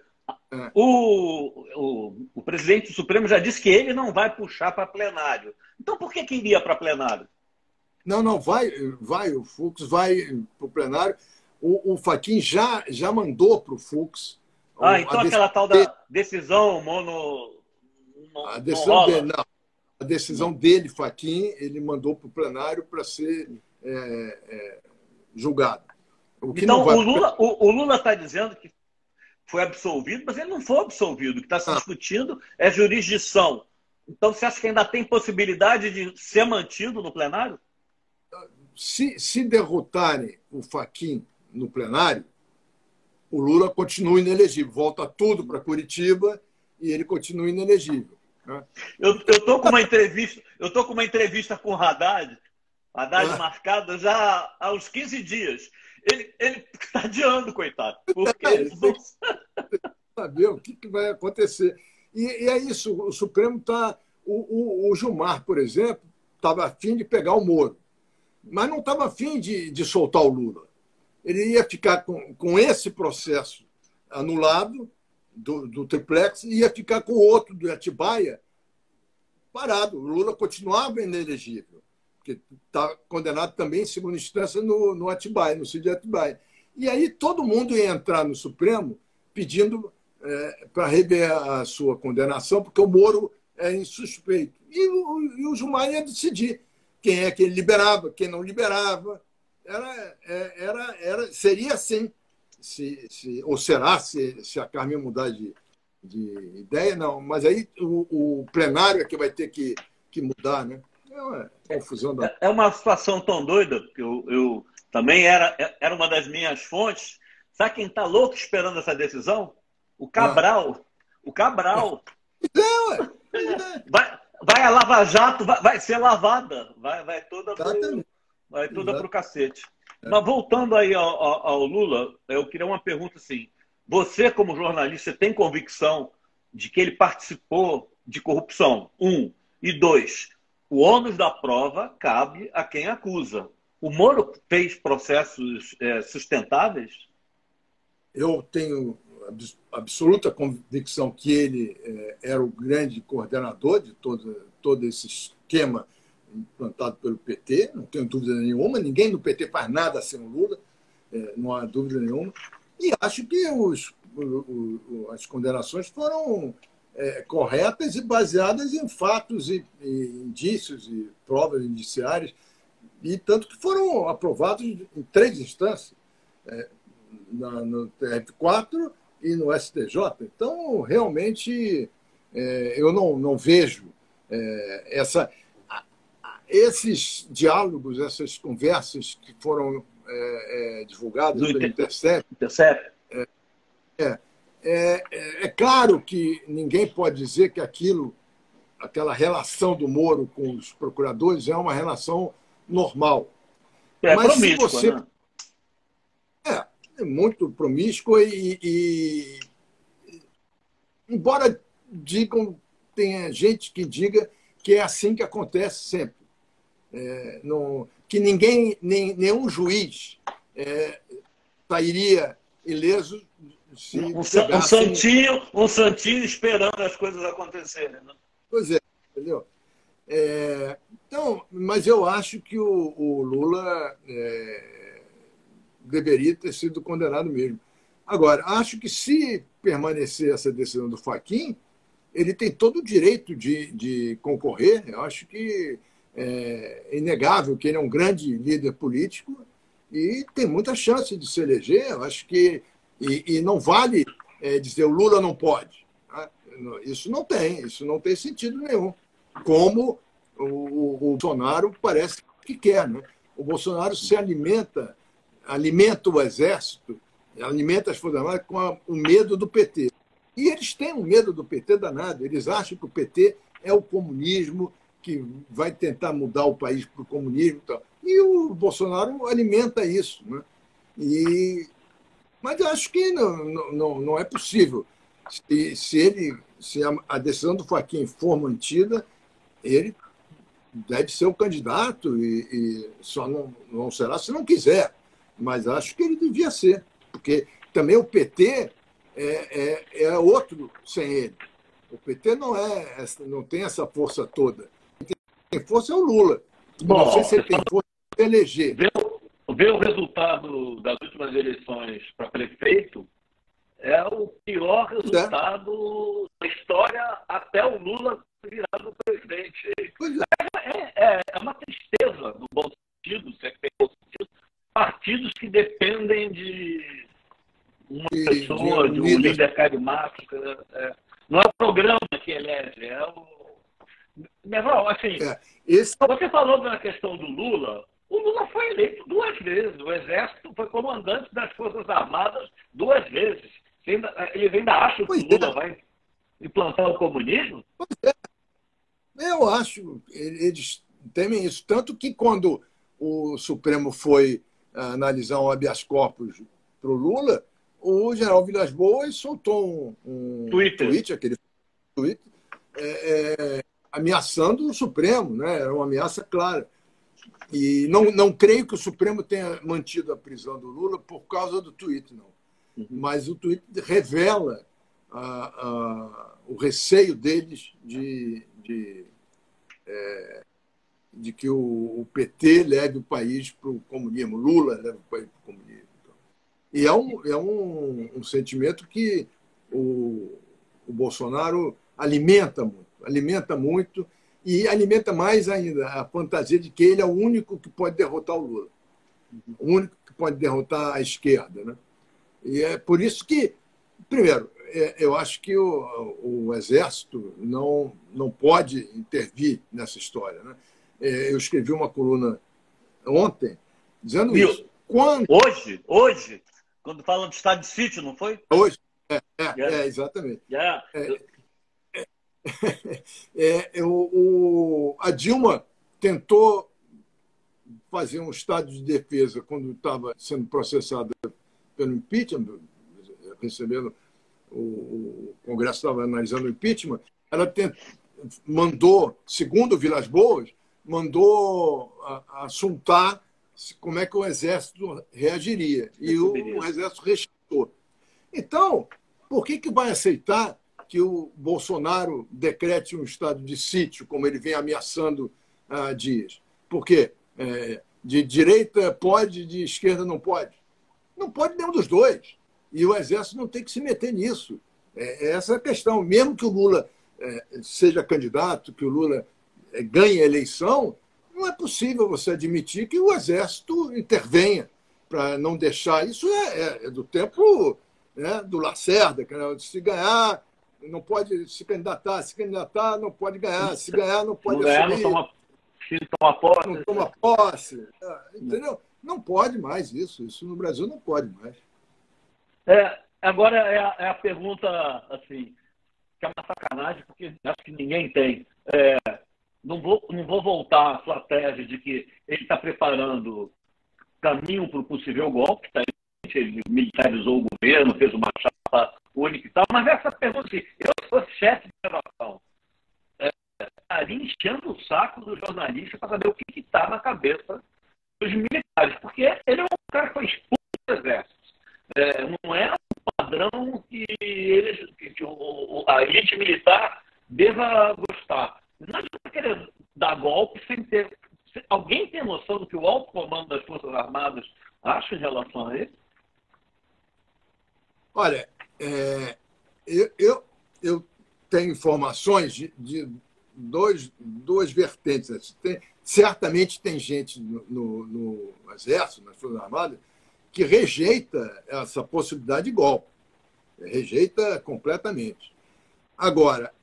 O presidente do Supremo já disse que ele não vai puxar para plenário. Então por que iria para plenário? Não, vai. O Fux vai para o plenário. O Fachin já mandou para o Fux. Então aquela tal da decisão a decisão dele, não. A decisão dele, Fachin, ele mandou para o plenário para ser julgado. O que não Então, vai... o Lula está dizendo que foi absolvido, mas ele não foi absolvido. O que está se discutindo é jurisdição. Então, você acha que ainda tem possibilidade de ser mantido no plenário? Se derrotarem o Fachin no plenário, o Lula continua inelegível. Volta tudo para Curitiba e ele continua inelegível. Né? Eu estou com uma entrevista com o Haddad marcada já há uns 15 dias. Ele está adiando, coitado. Porque eles vão... saber o que vai acontecer. E é isso, o Supremo está... O Gilmar, por exemplo, estava afim de pegar o Moro, mas não estava afim de soltar o Lula. Ele ia ficar com esse processo anulado do triplex e ia ficar com o outro do Atibaia parado. O Lula continuava inelegível, porque está condenado também em segunda instância no Atibaia, no sítio de Atibaia. E aí todo mundo ia entrar no Supremo pedindo para rever a sua condenação, porque o Moro é insuspeito. E o Gilmar ia decidir quem é que ele liberava, quem não liberava. Seria assim, ou será, se a Carmen mudar de ideia, não. Mas aí o plenário é que vai ter que mudar, né? É uma confusão. É uma situação tão doida, que eu também era uma das minhas fontes. Sabe quem está louco esperando essa decisão? O Cabral. O Cabral. Vai a Lava Jato, vai ser lavada. Vai toda para o cacete. Mas voltando aí ao Lula, eu queria uma pergunta assim. Você, como jornalista, tem convicção de que ele participou de corrupção? 1. E 2. O ônus da prova cabe a quem acusa. O Moro fez processos sustentáveis? Eu tenho absoluta convicção que ele era o grande coordenador de todo esse esquema implantado pelo PT, não tenho dúvida nenhuma. Ninguém no PT faz nada sem o Lula, não há dúvida nenhuma. E acho que as condenações foram corretas e baseadas em fatos e indícios e provas indiciárias, e tanto que foram aprovados em 3 instâncias, no TF4 e no STJ. Então, realmente, eu não vejo esses diálogos, essas conversas que foram divulgadas pelo Intercept. É claro que ninguém pode dizer que aquela relação do Moro com os procuradores é uma relação normal. Mas se você... Né? É muito promíscua e embora tenha gente que diga que é assim que acontece sempre. Que nenhum juiz sairia ileso se um santinho esperando as coisas acontecerem. Né? Pois é, entendeu? Então, mas eu acho que o Lula deveria ter sido condenado mesmo. Agora, acho que se permanecer essa decisão do Fachin, ele tem todo o direito de concorrer. Eu acho que é inegável que ele é um grande líder político e tem muita chance de se eleger. Eu acho que e não vale dizer o Lula não pode. Isso não tem sentido nenhum. Como o Bolsonaro parece que quer. Né? O Bolsonaro se alimenta o exército, alimenta as Forças Armadas com o medo do PT. E eles têm um medo do PT danado. Eles acham que o PT é o comunismo, que vai tentar mudar o país para o comunismo e tal. E o Bolsonaro alimenta isso. Né? Mas eu acho que não é possível. Se a decisão do Fachin for mantida, ele deve ser o candidato e só não será se não quiser. Mas acho que ele devia ser, porque também o PT é outro sem ele. O PT não tem essa força toda. Quem tem força é o Lula. Bom, não sei se ele tem força para eleger. Ver o resultado das últimas eleições para prefeito é o pior resultado da história até o Lula virado presidente. É uma tristeza, no bom sentido, se é que tem bom sentido, partidos que dependem líder carismático. Não é o programa que elege, é o... Neval, assim, você falou da questão do Lula. O Lula foi eleito 2 vezes. O Exército foi comandante das Forças Armadas 2 vezes. Eles ainda acham que o Lula vai implantar o comunismo? Eu acho, eles temem isso. Tanto que quando o Supremo foi analisar um habeas corpus para o Lula, o general Vilas Boas soltou um tweet, aquele tweet, ameaçando o Supremo, né? Era uma ameaça clara. E não creio que o Supremo tenha mantido a prisão do Lula por causa do tweet, não. Mas o tweet revela o receio deles de que o PT leve o país para o comunismo, Lula leve o país para o comunismo. E é um sentimento que o Bolsonaro alimenta muito e alimenta mais ainda a fantasia de que ele é o único que pode derrotar o Lula, o único que pode derrotar a esquerda, né? E é por isso que, primeiro, eu acho que o Exército não pode intervir nessa história, né? Eu escrevi uma coluna ontem dizendo isso. Hoje, quando falam de estado de sítio, não foi? Hoje, exatamente. A Dilma tentou fazer um estado de defesa quando estava sendo processada pelo impeachment, recebendo o Congresso estava analisando o impeachment, ela mandou, segundo o Vilas Boas, mandou assuntar como é que o Exército reagiria. E o Exército rejeitou. Então, por que vai aceitar que o Bolsonaro decrete um estado de sítio, como ele vem ameaçando há dias? Por quê? De direita pode, de esquerda não pode? Não pode nenhum dos dois. E o Exército não tem que se meter nisso. Essa é a questão. Mesmo que o Lula seja candidato, que o Lula ganhe a eleição, não é possível você admitir que o Exército intervenha para não deixar. Isso é do tempo, né, do Lacerda, que se ganhar, não pode se candidatar, não pode ganhar, se ganhar, não pode assumir. Não toma posse. Entendeu? Não pode mais isso. Isso no Brasil não pode mais. Agora é a pergunta, assim, que é uma sacanagem, porque acho que ninguém tem. Não vou voltar à sua tese de que ele está preparando caminho para o possível golpe, tá? Ele militarizou o governo, fez uma chapa única e tal, mas essa pergunta, assim, eu sou chefe de gravação, estaria enchendo o saco do jornalista para saber o que está na cabeça dos militares, porque ele é um cara que foi expulso do exército. Não é um padrão que a elite militar deva gostar. Não adianta querer dar golpe sem ter... Alguém tem noção do que o alto comando das Forças Armadas acha em relação a isso? Olha, eu tenho informações de duas vertentes. Certamente tem gente no Exército, nas Forças Armadas, que rejeita essa possibilidade de golpe. Rejeita completamente. Agora,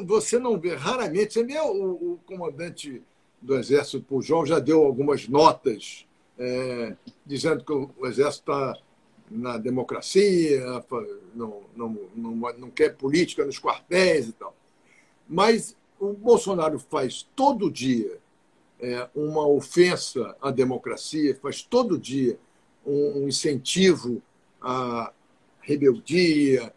você não vê, raramente, você vê o comandante do Exército, Pujol, já deu algumas notas dizendo que o Exército está na democracia, não quer política nos quartéis e tal. Mas o Bolsonaro faz todo dia uma ofensa à democracia, faz todo dia um incentivo à rebeldia,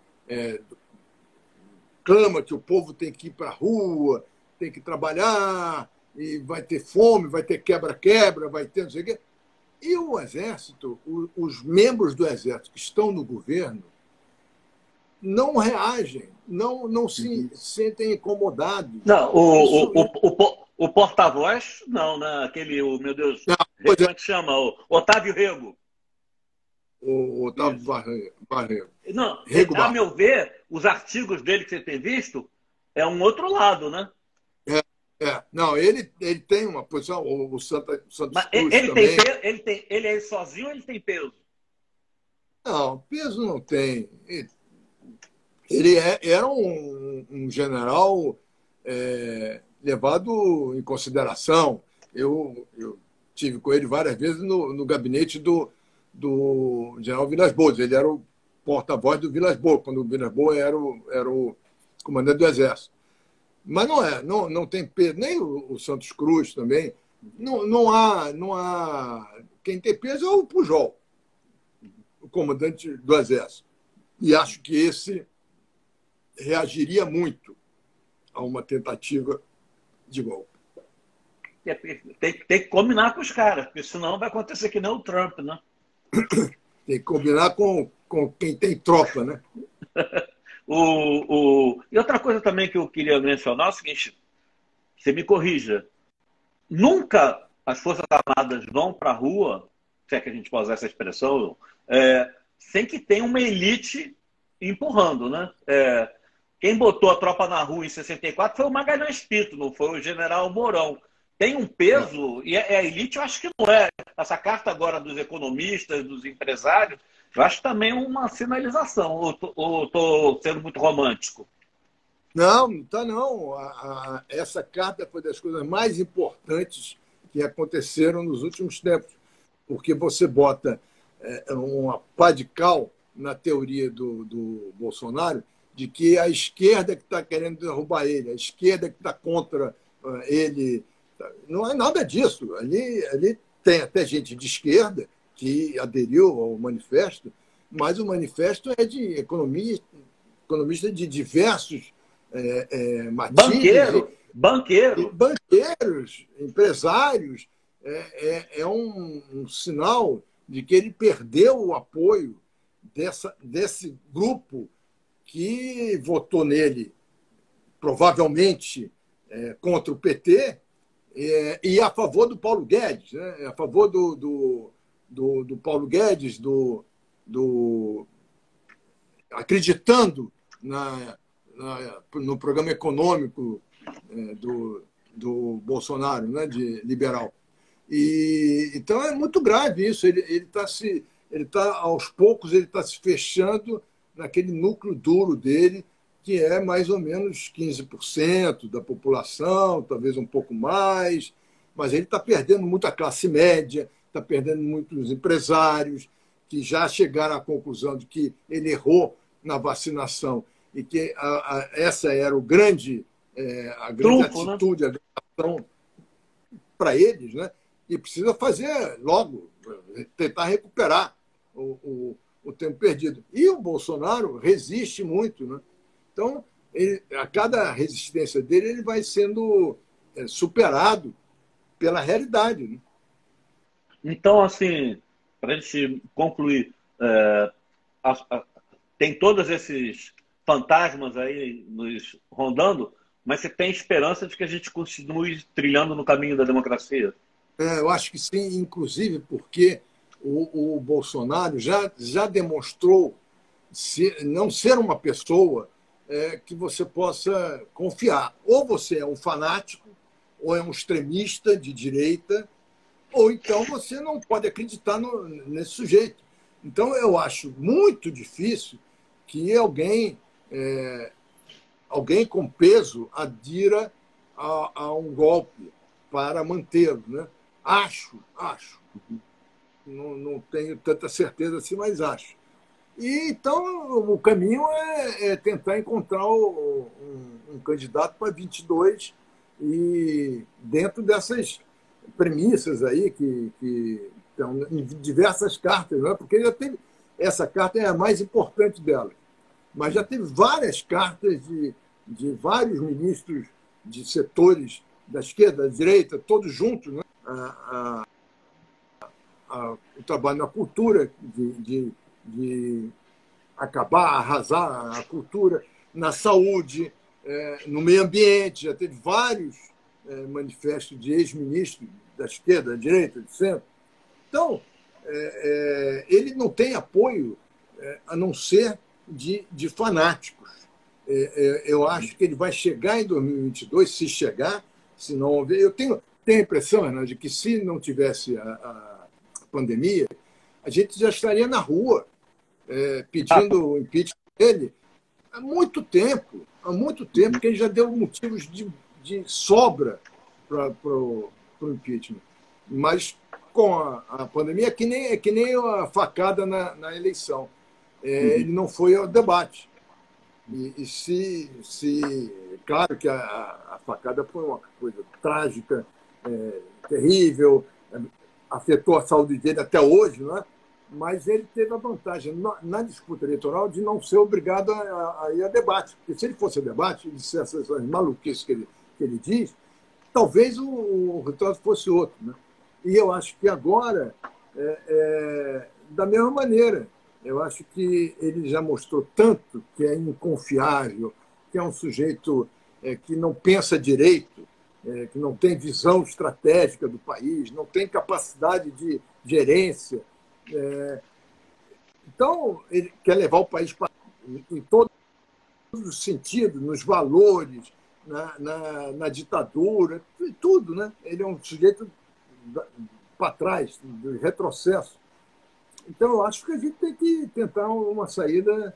clama que o povo tem que ir para a rua, tem que trabalhar, e vai ter fome, vai ter quebra-quebra, vai ter não sei o quê. E o Exército, os membros do Exército que estão no governo, não reagem, não se sentem incomodados. Não, o porta-voz, não, né? Aquele, meu Deus, como é que chama? O Otávio Rego. O Otávio Barrego. Não, a meu ver, os artigos dele que você tem visto é um outro lado, né? Não, ele tem uma posição, o Santos Mas Cruz ele também. ele é sozinho ou ele tem peso? Não, peso não tem. Ele era um general levado em consideração. Eu tive com ele várias vezes no gabinete do general Vilas Boas. Ele era o porta-voz do Vilas Boas, quando o Vilas Boas era o comandante do Exército. Mas não tem peso, nem o Santos Cruz também. Não há. Quem tem peso é o Pujol, o comandante do Exército. E acho que esse reagiria muito a uma tentativa de golpe. Tem que combinar com os caras, porque senão vai acontecer que nem o Trump, né? Tem que combinar com quem tem tropa, né? E outra coisa também que eu queria mencionar é o seguinte, você me corrija, nunca as Forças Armadas vão para a rua, se é que a gente pode usar essa expressão, sem que tenha uma elite empurrando, né? Quem botou a tropa na rua em 64 foi o Magalhães Pinto, não foi o general Mourão. Tem um peso, e a elite eu acho que não é. Essa carta agora dos economistas, dos empresários, eu acho também uma sinalização, ou estou sendo muito romântico? Não está não. Essa carta foi das coisas mais importantes que aconteceram nos últimos tempos, porque você bota uma pá de cal na teoria do Bolsonaro de que a esquerda que está querendo derrubar ele, a esquerda que está contra ele. Não é nada disso. Ali tem até gente de esquerda que aderiu ao manifesto, mas o manifesto é de economista de diversos matizes. Banqueiros, empresários. É um sinal de que ele perdeu o apoio desse grupo que votou nele, provavelmente contra o PT, e a favor do Paulo Guedes, né? A favor do Paulo Guedes, acreditando no programa econômico do Bolsonaro, né? De liberal. Então é muito grave isso. Ele está aos poucos ele está se fechando naquele núcleo duro dele, que é mais ou menos 15% da população, talvez um pouco mais, mas ele está perdendo muito a classe média, está perdendo muitos empresários que já chegaram à conclusão de que ele errou na vacinação e que essa era a grande atitude, né? A grande ação para eles, né? E precisa fazer logo, tentar recuperar o tempo perdido. E o Bolsonaro resiste muito, né? Então, a cada resistência dele, ele vai sendo superado pela realidade, né? Então, assim, para a gente concluir, tem todos esses fantasmas aí nos rondando, mas você tem esperança de que a gente continue trilhando no caminho da democracia? Eu acho que sim, inclusive porque o Bolsonaro já demonstrou não ser uma pessoa que você possa confiar. Ou você é um fanático, ou é um extremista de direita, ou então você não pode acreditar nesse sujeito. Então, eu acho muito difícil que alguém com peso adira a um golpe para mantê-lo, né? Acho. Não tenho tanta certeza assim, mas acho. E, então, o caminho é tentar encontrar um candidato para 22 e dentro dessas premissas aí que estão em diversas cartas, não é? Porque já teve, essa carta é a mais importante delas, mas já teve várias cartas de vários ministros de setores da esquerda, da direita, todos juntos, né? O trabalho na cultura, de acabar, arrasar a cultura, na saúde, no meio ambiente. Já teve vários manifestos de ex-ministros da esquerda, da direita, do centro. Então, ele não tem apoio a não ser de fanáticos. Eu acho que ele vai chegar em 2022, se chegar, se não houver. Eu tenho a impressão, Renan, de que se não tivesse a pandemia, a gente já estaria na rua. pedindo o impeachment dele há muito tempo que ele já deu motivos de sobra para o impeachment. Mas com a pandemia é que nem a facada na eleição. Ele não foi ao debate. Claro que a facada foi uma coisa trágica, terrível, afetou a saúde dele até hoje, né? Mas ele teve a vantagem na disputa eleitoral de não ser obrigado a ir a debate. Porque se ele fosse a debate e dissesse essas maluquices que ele diz, talvez o resultado fosse outro, né? E eu acho que agora, da mesma maneira, eu acho que ele já mostrou tanto que é inconfiável, que é um sujeito que não pensa direito, que não tem visão estratégica do país, não tem capacidade de gerência. Então, ele quer levar o país para em todos os sentidos, nos valores, na ditadura, tudo, né? Ele é um sujeito para trás, de retrocesso. Então, eu acho que a gente tem que tentar uma saída,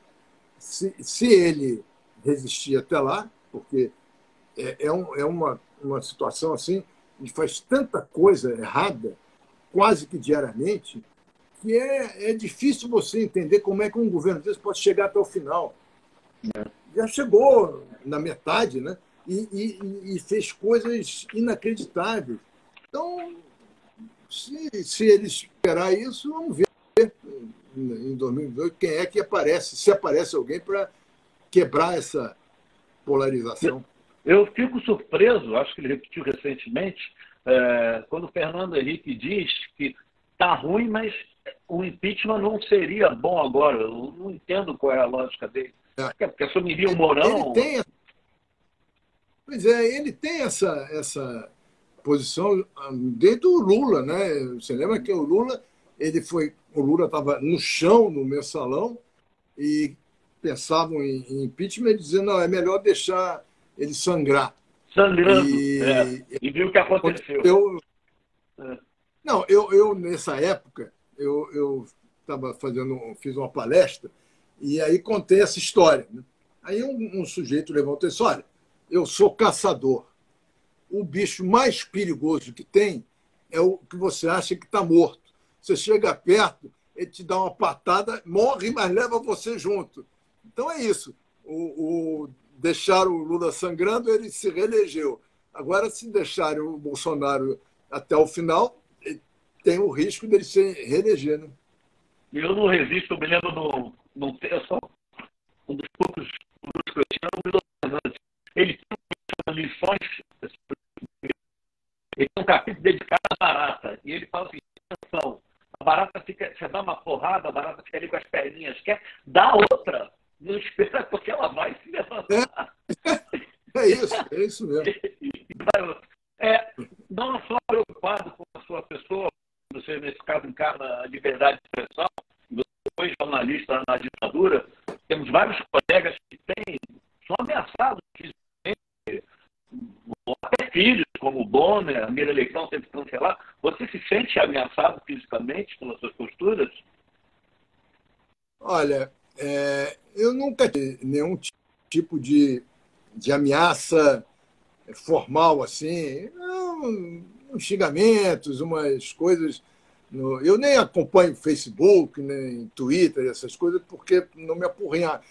se ele resistir até lá, porque é uma situação assim, ele faz tanta coisa errada, quase que diariamente, que é difícil você entender como é que um governo desse pode chegar até o final. Já chegou na metade, né? E fez coisas inacreditáveis. Então, se ele esperar isso, vamos ver em 2018 quem é que aparece, se aparece alguém para quebrar essa polarização. Eu fico surpreso, acho que ele repetiu recentemente, quando o Fernando Henrique diz que está ruim, mas o impeachment não seria bom agora. Eu não entendo qual é a lógica dele. Porque assumiria o Mourão. Ele tem essa posição desde o Lula, né? Você lembra que o Lula estava no chão, no mensalão, e pensavam em impeachment, ele dizia, não, é melhor deixar ele sangrar. Sangrando, e viu o que aconteceu. Não, eu nessa época, eu fiz uma palestra, e aí contei essa história, né? Aí um sujeito levantou e disse, olha, eu sou caçador. O bicho mais perigoso que tem é o que você acha que está morto. Você chega perto, ele te dá uma patada, morre, mas leva você junto. Então é isso. Deixar o Lula sangrando, ele se reelegeu. Agora, se deixarem o Bolsonaro até o final, tem o risco dele se reeleger. Né? Eu não resisto, eu me lembro num texto, um dos poucos que eu tinha, ele tem lições, ele tem um capítulo dedicado à barata, e ele fala assim, atenção, a barata fica, você dá uma porrada, a barata fica ali com as perninhas, quer dar outra, não espera porque ela vai se levantar. É isso mesmo. Não só preocupado com a sua pessoa, você nesse caso encarna a liberdade de expressão, você foi jornalista na ditadura, temos vários colegas que são ameaçados fisicamente, até filhos, como o Bonner, a primeira eleição teve que cancelar. Você se sente ameaçado fisicamente pelas suas posturas? Olha, eu nunca tive nenhum tipo de ameaça formal assim, uns xingamentos, umas coisas. Eu nem acompanho Facebook, nem Twitter, essas coisas, porque não me apurrinhar.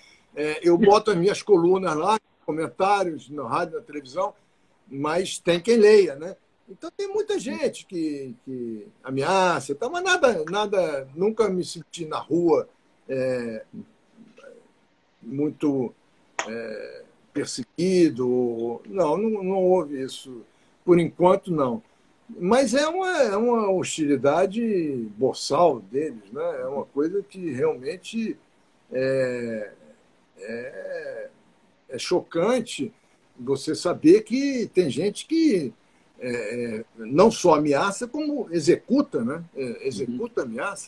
Eu boto as minhas colunas lá, comentários na rádio, na televisão, mas tem quem leia, né? Então tem muita gente que ameaça, mas nada, nunca me senti na rua muito perseguido. Não houve isso. Por enquanto, não. Mas é uma hostilidade boçal deles, né? É uma coisa que realmente é chocante você saber que tem gente que não só ameaça, como executa, né? Executa ameaça.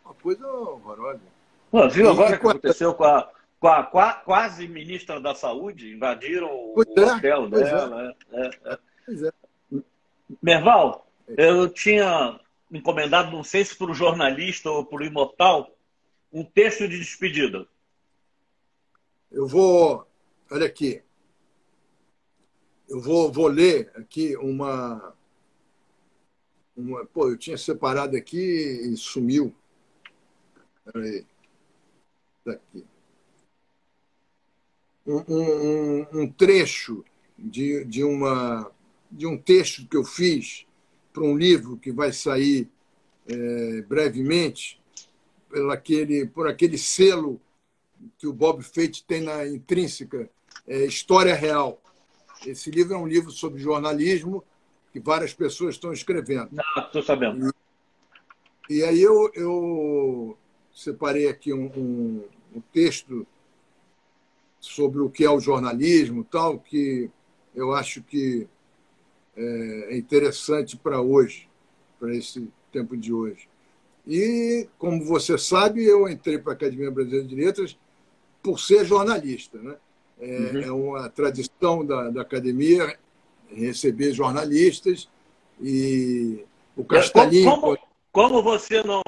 Uma coisa horrorosa. Viu agora o que aconteceu com a quase ministra da Saúde? Invadiram o hotel dela. Pois é. Merval, eu tinha encomendado, não sei se para o jornalista ou para o imortal, um texto de despedida. Eu vou... Olha aqui. Eu vou ler aqui Pô, eu tinha separado aqui e sumiu. Peraí. Tá aqui. Um trecho de um texto que eu fiz para um livro que vai sair brevemente por aquele selo que o Bob Feit tem na Intrínseca, História Real. Esse livro é um livro sobre jornalismo que várias pessoas estão escrevendo. Não, estou sabendo. E aí eu separei aqui um texto sobre o que é o jornalismo, tal, que eu acho que é interessante para hoje, para esse tempo de hoje. E, como você sabe, eu entrei para a Academia Brasileira de Letras por ser jornalista, né? É uma tradição da academia receber jornalistas e o Castelinho... Como você não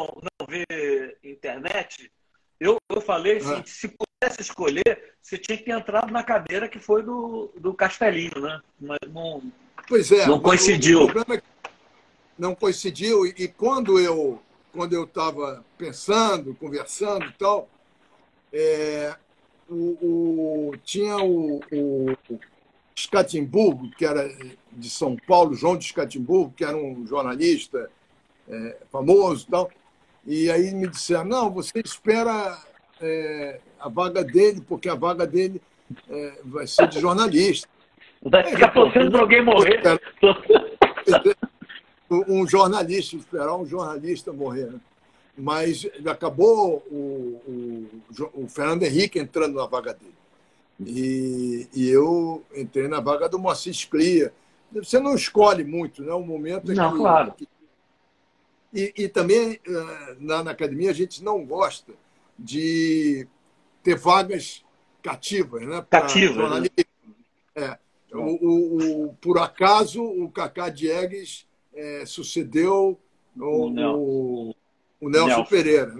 vê internet, eu falei assim, se pudesse escolher, você tinha que ter entrado na cadeira que foi do Castelinho, né? Mas pois é, não coincidiu. O problema é que não coincidiu, e quando eu estava pensando, conversando e tal, tinha o Scatimburgo, que era de São Paulo, João de Scatimburgo, que era um jornalista famoso e tal, e aí me disseram, não, você espera a vaga dele, porque a vaga dele vai ser de jornalista. Daqui a pouco alguém morrer. Um jornalista, esperar um jornalista morrer, né? Mas acabou o Fernando Henrique entrando na vaga dele. E eu entrei na vaga do Moacir Sclia. Você não escolhe muito, né? O momento é não, claro. E também, na academia, a gente não gosta de ter vagas cativas, né? Cativas, né? Por acaso, o Cacá Diegues sucedeu o Nelson Pereira.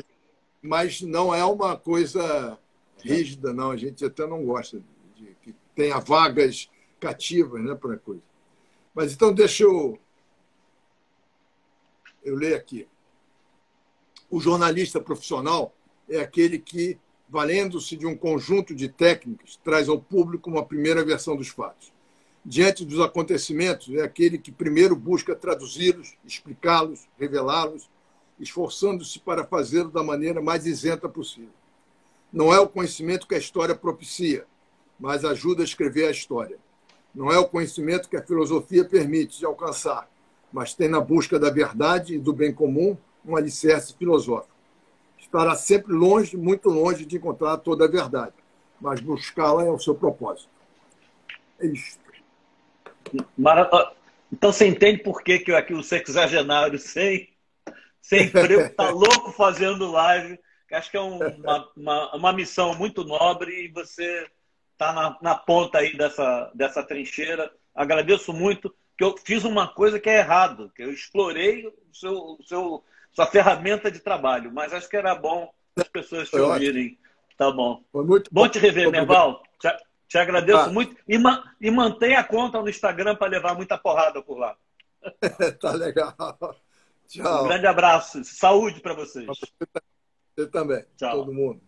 Mas não é uma coisa rígida, não. A gente até não gosta de que tenha vagas cativas, né, para coisa. Mas então deixa eu ler aqui. O jornalista profissional é aquele que, valendo-se de um conjunto de técnicas, traz ao público uma primeira versão dos fatos. Diante dos acontecimentos, é aquele que primeiro busca traduzi-los, explicá-los, revelá-los, esforçando-se para fazê-lo da maneira mais isenta possível. Não é o conhecimento que a história propicia, mas ajuda a escrever a história. Não é o conhecimento que a filosofia permite de alcançar, mas tem na busca da verdade e do bem comum um alicerce filosófico. Estará sempre longe, muito longe de encontrar toda a verdade, mas buscá-la é o seu propósito. É isso. Então você entende por que aqui o sexagenário sem emprego está louco fazendo live, que acho que é uma missão muito nobre e você está na ponta aí dessa trincheira. Agradeço muito, que eu fiz uma coisa que é errado, que eu explorei sua ferramenta de trabalho, mas acho que era bom as pessoas te ouvirem. Tá bom. Foi muito bom te rever, Merval. Te agradeço muito e mantenha a conta no Instagram para levar muita porrada por lá. Tá legal. Tchau. Um grande abraço. Saúde para vocês. Você também. Tchau. Todo mundo.